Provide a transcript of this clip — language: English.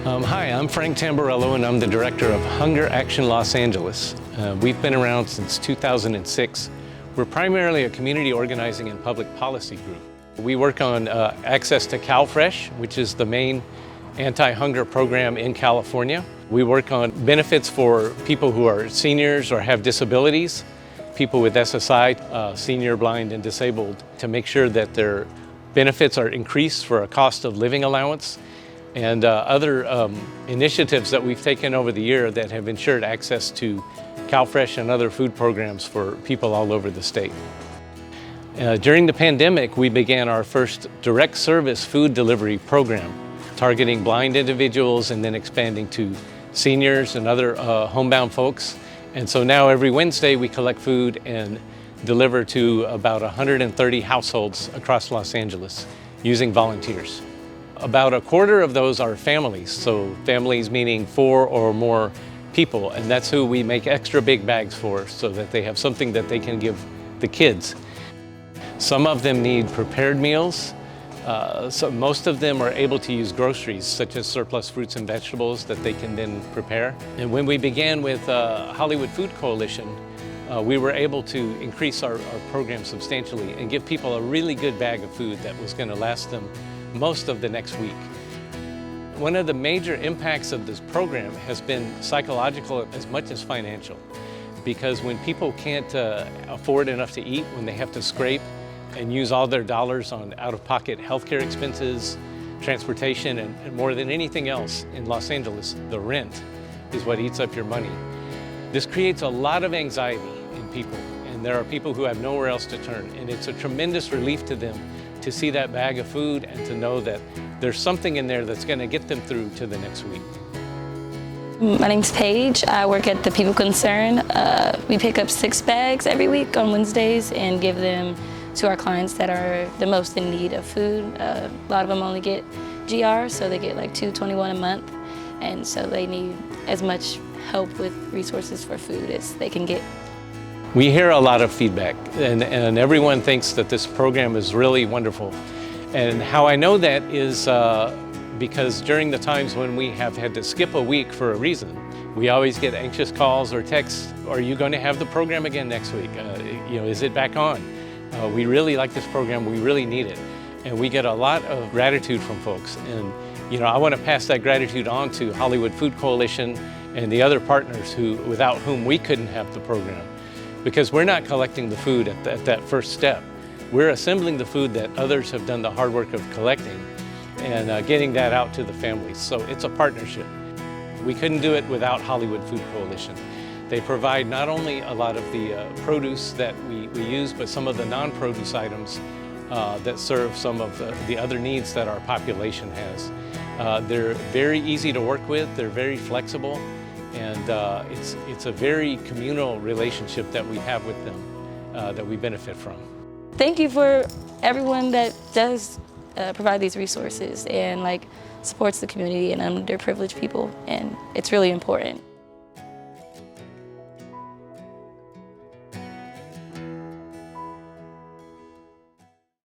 Hi, I'm Frank Tamborello, and I'm the Director of Hunger Action Los Angeles. We've been around since 2006. We're primarily a community organizing and public policy group. We work on access to CalFresh, which is the main anti-hunger program in California. We work on benefits for people who are seniors or have disabilities, people with SSI, senior, blind, and disabled, to make sure that their benefits are increased for a cost of living allowance, and other initiatives that we've taken over the year that have ensured access to CalFresh and other food programs for people all over the state. During the pandemic, we began our first direct service food delivery program, targeting blind individuals and then expanding to seniors and other homebound folks. And so now every Wednesday we collect food and deliver to about 130 households across Los Angeles using volunteers. About a quarter of those are families, so families meaning 4 or more people, and that's who we make extra big bags for so that they have something that they can give the kids. Some of them need prepared meals. So most of them are able to use groceries, such as surplus fruits and vegetables that they can then prepare. And when we began with Hollywood Food Coalition, we were able to increase our program substantially and give people a really good bag of food that was going to last them most of the next week. One of the major impacts of this program has been psychological as much as financial, because when people can't afford enough to eat, when they have to scrape and use all their dollars on out-of-pocket healthcare expenses, transportation, and more than anything else in Los Angeles, the rent is what eats up your money. This creates a lot of anxiety in people, and there are people who have nowhere else to turn, and it's a tremendous relief to them to see that bag of food and to know that there's something in there that's going to get them through to the next week. My name's Paige. I work at the People Concern. We pick up 6 bags every week on Wednesdays and give them to our clients that are the most in need of food. A lot of them only get GR, so they get like $2.21 a month, and so they need as much help with resources for food as they can get. We hear a lot of feedback, and everyone thinks that this program is really wonderful. And how I know that is because during the times when we have had to skip a week for a reason, we always get anxious calls or texts, "Are you going to have the program again next week? Is it back on? We really like this program, we really need it." And we get a lot of gratitude from folks. And I want to pass that gratitude on to Hollywood Food Coalition and the other partners without whom we couldn't have the program. Because we're not collecting the food at that first step. We're assembling the food that others have done the hard work of collecting and getting that out to the families. So it's a partnership. We couldn't do it without Hollywood Food Coalition. They provide not only a lot of the produce that we use, but some of the non-produce items that serve some of the other needs that our population has. They're very easy to work with, they're very flexible, and it's a very communal relationship that we have with them that we benefit from. Thank you for everyone that does provide these resources and supports the community and underprivileged people, and it's really important.